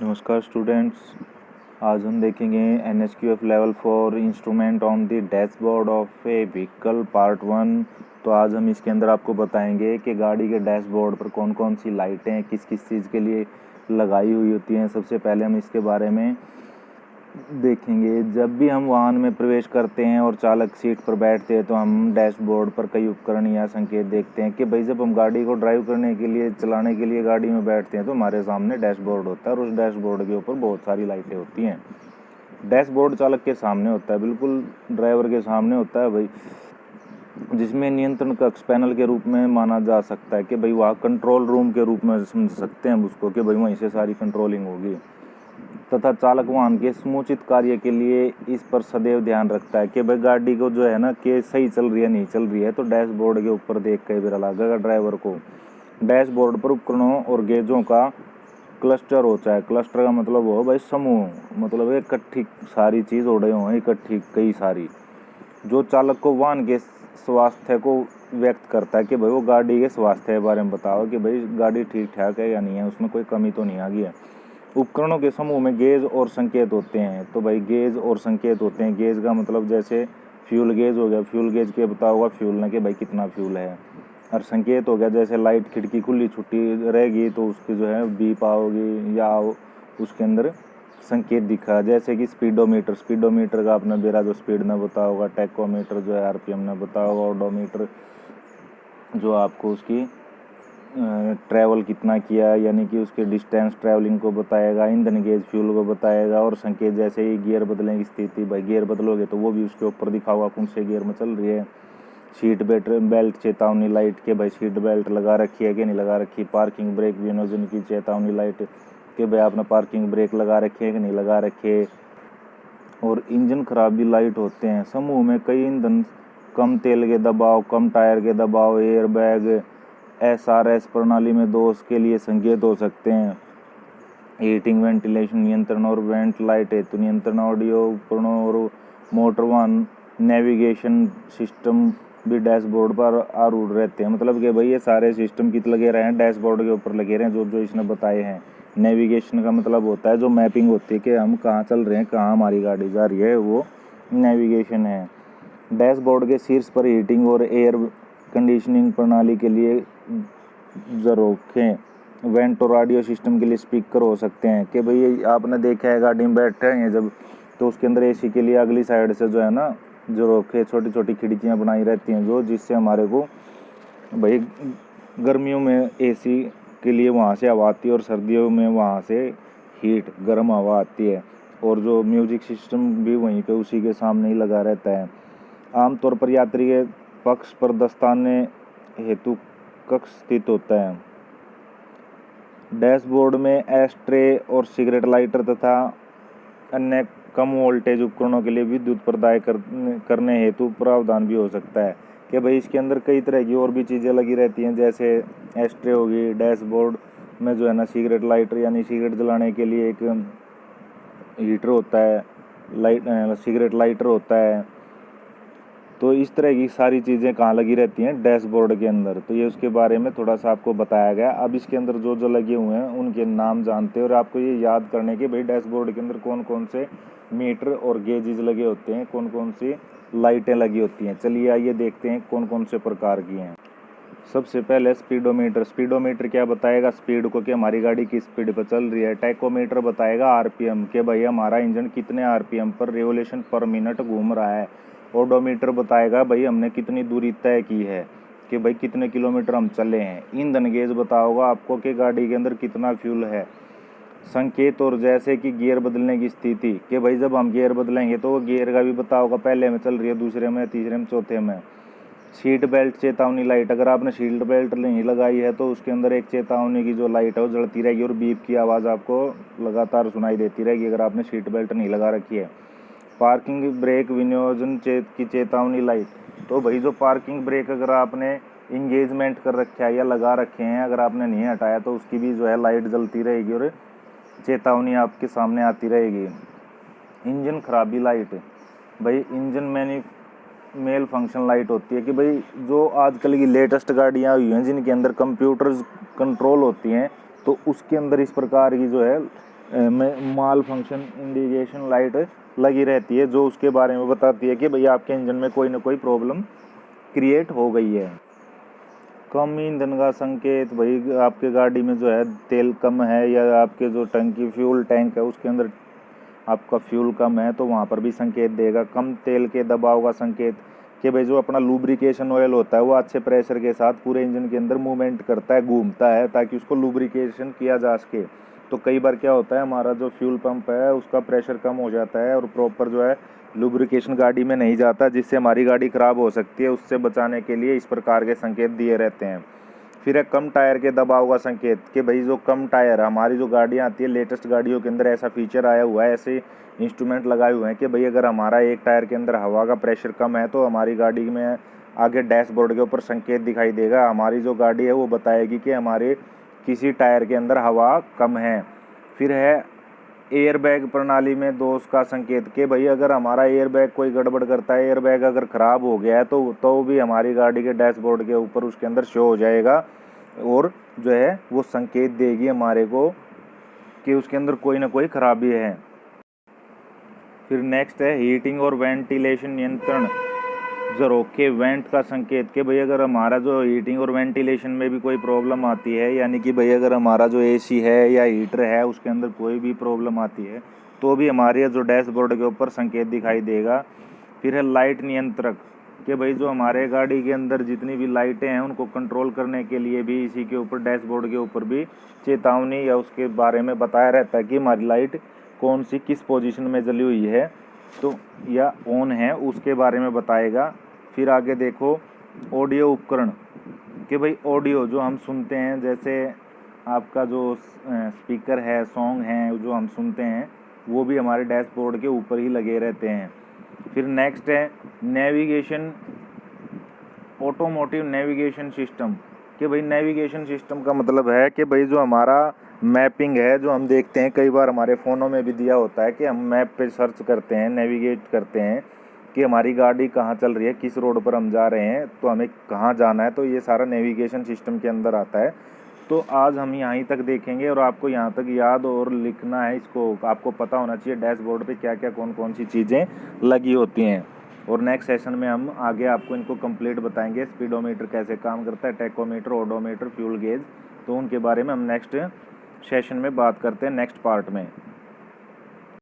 नमस्कार स्टूडेंट्स। आज हम देखेंगे NSQF level 4 instrument on the dashboard of A vehicle part 1। तो आज हम इसके अंदर आपको बताएंगे कि गाड़ी के डैशबोर्ड पर कौन कौन सी लाइटें किस किस चीज़ के लिए लगाई हुई होती हैं। सबसे पहले हम इसके बारे में देखेंगे। जब भी हम वाहन में प्रवेश करते हैं और चालक सीट पर बैठते हैं तो हम डैशबोर्ड पर कई उपकरण या संकेत देखते हैं कि भाई जब हम गाड़ी को ड्राइव करने के लिए चलाने के लिए गाड़ी में बैठते हैं तो हमारे सामने डैशबोर्ड होता है और उस डैशबोर्ड के ऊपर बहुत सारी लाइटें होती हैं। डैशबोर्ड चालक के सामने होता है, बिल्कुल ड्राइवर के सामने होता है भाई, जिसमें नियंत्रण कक्ष पैनल के रूप में माना जा सकता है कि भाई वहाँ कंट्रोल रूम के रूप में समझ सकते हैं उसको कि भाई वहीं से सारी कंट्रोलिंग होगी। तथा चालक वाहन के समुचित कार्य के लिए इस पर सदैव ध्यान रखता है कि भाई गाड़ी को जो है ना कि सही चल रही है नहीं चल रही है, तो डैशबोर्ड के ऊपर देख के भी लगेगा ड्राइवर को। डैशबोर्ड पर उपकरणों और गेजों का क्लस्टर होता है। क्लस्टर का मतलब हो भाई समूह, मतलब इकट्ठी सारी चीज़ उड़े हुए इकट्ठी कई सारी, जो चालक को वाहन के स्वास्थ्य को व्यक्त करता है कि भाई वो गाड़ी के स्वास्थ्य के बारे में बताओ कि भाई गाड़ी ठीक ठाक है या नहीं है, उसमें कोई कमी तो नहीं आ गई है। उपकरणों के समूह में गेज और संकेत होते हैं। तो भाई गेज और संकेत होते हैं। गेज का मतलब जैसे फ्यूल गेज हो गया, फ्यूल गेज के बता होगा फ्यूल ना कि भाई कितना फ्यूल है। और संकेत हो गया जैसे लाइट खिड़की खुली छुट्टी रहेगी तो उसकी जो है बीप आओगी या उसके अंदर संकेत दिखा, जैसे कि स्पीडोमीटर। स्पीडोमीटर का आपने बेरा जो स्पीड ने बता होगा, टैकोमीटर जो है RPM ने बता होगा, ओडोमीटर जो आपको उसकी ट्रैवल कितना किया यानी कि उसके डिस्टेंस ट्रैवलिंग को बताएगा। ईंधन गेज फ्यूल को बताएगा। और संकेत जैसे ही गियर बदलने की स्थिति, भाई गियर बदलोगे तो वो भी उसके ऊपर दिखा होगा कौन से गियर में चल रही है। सीट बेल्ट चेतावनी लाइट के भाई सीट बेल्ट लगा रखी है कि नहीं लगा रखी। पार्किंग ब्रेक विनोजन की चेतावनी लाइट कि भाई आपने पार्किंग ब्रेक लगा रखी है कि नहीं लगा रखे। और इंजन खराबी लाइट होते हैं। समूह में कई ईंधन, कम तेल के दबाव, कम टायर के दबाव, एयर बैग, SRS प्रणाली में दोष के लिए संकेत हो सकते हैं। हीटिंग, वेंटिलेशन नियंत्रण और वेंट लाइट हेतु नियंत्रण, ऑडियो उपकरणों और मोटर वाहन नेविगेशन सिस्टम भी डैशबोर्ड पर आरूढ़ रहते हैं। मतलब कि भाई ये सारे सिस्टम कित लगे रहे हैं, डैशबोर्ड के ऊपर लगे रहे हैं जो जो इसने बताए हैं। नेविगेशन का मतलब होता है जो मैपिंग होती है कि हम कहाँ चल रहे हैं, कहाँ हमारी गाड़ी जा रही है, वो नेविगेशन है। डैशबोर्ड के शीर्ष पर हीटिंग और एयर कंडीशनिंग प्रणाली के लिए झरोखे, वेंट और ऑडियो सिस्टम के लिए स्पीकर हो सकते हैं। कि भाई आपने देखा है गाड़ी में बैठे हैं जब, तो उसके अंदर AC के लिए अगली साइड से जो है ना झरोखे, छोटी छोटी खिड़कियां बनाई रहती हैं जो, जिससे हमारे को भाई गर्मियों में AC के लिए वहाँ से हवा आती है और सर्दियों में वहाँ से हीट गर्म हवा आती है। और जो म्यूजिक सिस्टम भी वहीं पे उसी के सामने ही लगा रहता है। आमतौर पर यात्री के पक्ष पर दस्ताने हेतु कक्ष स्थित होता है। डैशबोर्ड में एस्ट्रे और सिगरेट लाइटर तथा अन्य कम वोल्टेज उपकरणों के लिए विद्युत प्रदाय करने हेतु प्रावधान भी हो सकता है। कि भाई इसके अंदर कई तरह की और भी चीज़ें लगी रहती हैं, जैसे एस्ट्रे होगी। डैशबोर्ड में जो है ना सिगरेट लाइटर यानी सिगरेट जलाने के लिए एक हीटर होता है, सिगरेट लाइटर होता है। तो इस तरह की सारी चीज़ें कहाँ लगी रहती हैं, डैशबोर्ड के अंदर। तो ये उसके बारे में थोड़ा सा आपको बताया गया। अब इसके अंदर जो जो लगे हुए हैं उनके नाम जानते हैं और आपको ये याद करने के भाई डैशबोर्ड के अंदर कौन कौन से मीटर और गेजेस लगे होते हैं, कौन कौन सी लाइटें लगी होती हैं। चलिए आइए देखते हैं कौन कौन से प्रकार की हैं। सबसे पहले स्पीडोमीटर। स्पीडोमीटर क्या बताएगा, स्पीड को कि हमारी गाड़ी किस स्पीड पर चल रही है। टैकोमीटर बताएगा RPM के भाई हमारा इंजन कितने RPM per revolution per minute घूम रहा है। ओडोमीटर बताएगा भाई हमने कितनी दूरी तय की है, कि भाई कितने किलोमीटर हम चले हैं। ईंधन गेज बताओगा आपको कि गाड़ी के अंदर कितना फ्यूल है। संकेत और जैसे कि गियर बदलने की स्थिति, कि भाई जब हम गियर बदलेंगे तो वो गियर का भी बताओगा, पहले में चल रही है, दूसरे में, तीसरे में, चौथे में। सीट बेल्ट चेतावनी लाइट, अगर आपने सीट बेल्ट नहीं लगाई है तो उसके अंदर एक चेतावनी की जो लाइट है वो जलती रहेगी और बीप की आवाज़ आपको लगातार सुनाई देती रहेगी अगर आपने सीट बेल्ट नहीं लगा रखी है। पार्किंग ब्रेक विनियोजन की चेतावनी लाइट, तो भाई जो पार्किंग ब्रेक अगर आपने इंगेजमेंट कर रखा है या लगा रखे हैं, अगर आपने नहीं हटाया तो उसकी भी जो है लाइट जलती रहेगी और चेतावनी आपके सामने आती रहेगी। इंजन खराबी लाइट, भाई इंजन मेल फंक्शन लाइट होती है। कि भाई जो आजकल की लेटेस्ट गाड़ियाँ हुई हैं जिनके अंदर कंप्यूटर कंट्रोल होती हैं, तो उसके अंदर इस प्रकार की जो है में माल फंक्शन इंडिकेशन लाइट लगी रहती है, जो उसके बारे में बताती है कि भाई आपके इंजन में कोई ना कोई प्रॉब्लम क्रिएट हो गई है। कम ईंधन का संकेत, भाई आपके गाड़ी में जो है तेल कम है या आपके जो टंकी फ्यूल टैंक है उसके अंदर आपका फ्यूल कम है तो वहाँ पर भी संकेत देगा। कम तेल के दबाव का संकेत कि भाई जो अपना लुब्रिकेशन ऑयल होता है वो अच्छे प्रेशर के साथ पूरे इंजन के अंदर मूवमेंट करता है, घूमता है ताकि उसको लुब्रिकेशन किया जा सके। तो कई बार क्या होता है, हमारा जो फ्यूल पंप है उसका प्रेशर कम हो जाता है और प्रॉपर जो है लुब्रिकेशन गाड़ी में नहीं जाता, जिससे हमारी गाड़ी ख़राब हो सकती है। उससे बचाने के लिए इस प्रकार के संकेत दिए रहते हैं। फिर है कम टायर के दबाव का संकेत कि भाई जो कम टायर, हमारी जो गाड़ियाँ आती है लेटेस्ट गाड़ियों के अंदर ऐसा फीचर आया हुआ है, ऐसे इंस्ट्रूमेंट लगाए हुए हैं कि भाई अगर हमारा एक टायर के अंदर हवा का प्रेशर कम है तो हमारी गाड़ी में आगे डैशबोर्ड के ऊपर संकेत दिखाई देगा। हमारी जो गाड़ी है वो बताएगी कि हमारे किसी टायर के अंदर हवा कम है। फिर है एयरबैग प्रणाली में दोष का संकेत कि भाई अगर हमारा एयरबैग कोई गड़बड़ करता है, एयरबैग अगर ख़राब हो गया है तो भी हमारी गाड़ी के डैशबोर्ड के ऊपर उसके अंदर शो हो जाएगा और जो है वो संकेत देगी हमारे को कि उसके अंदर कोई ना कोई खराबी है। फिर नेक्स्ट है हीटिंग और वेंटिलेशन नियंत्रण झरोखे वेंट का संकेत कि भाई अगर हमारा जो हीटिंग और वेंटिलेशन में भी कोई प्रॉब्लम आती है, यानी कि भाई अगर हमारा जो एसी है या हीटर है उसके अंदर कोई भी प्रॉब्लम आती है तो भी हमारे जो डैशबोर्ड के ऊपर संकेत दिखाई देगा। फिर है लाइट नियंत्रक कि भाई जो हमारे गाड़ी के अंदर जितनी भी लाइटें हैं उनको कंट्रोल करने के लिए भी इसी के ऊपर डैशबोर्ड के ऊपर भी चेतावनी या उसके बारे में बताया रहता है कि हमारी लाइट कौन सी किस पोजीशन में जली हुई है तो या ऑन है, उसके बारे में बताएगा। फिर आगे देखो ऑडियो उपकरण कि भाई ऑडियो जो हम सुनते हैं, जैसे आपका जो स्पीकर है, सॉन्ग हैं जो हम सुनते हैं वो भी हमारे डैशबोर्ड के ऊपर ही लगे रहते हैं। फिर नेक्स्ट है नेविगेशन ऑटोमोटिव नेविगेशन सिस्टम कि भाई नेविगेशन सिस्टम का मतलब है कि भाई जो हमारा मैपिंग है जो हम देखते हैं, कई बार हमारे फ़ोनों में भी दिया होता है कि हम मैप पे सर्च करते हैं, नेविगेट करते हैं कि हमारी गाड़ी कहाँ चल रही है, किस रोड पर हम जा रहे हैं, तो हमें कहाँ जाना है, तो ये सारा नेविगेशन सिस्टम के अंदर आता है। तो आज हम यहीं तक देखेंगे और आपको यहाँ तक याद और लिखना है, इसको आपको पता होना चाहिए डैशबोर्ड पे क्या क्या कौन कौन सी चीज़ें लगी होती हैं। और नेक्स्ट सेशन में हम आगे आपको इनको कंप्लीट बताएंगे, स्पीडोमीटर कैसे काम करता है, टैकोमीटर, ओडोमीटर, फ्यूल गेज, तो उनके बारे में हम नेक्स्ट सेशन में बात करते हैं नेक्स्ट पार्ट में।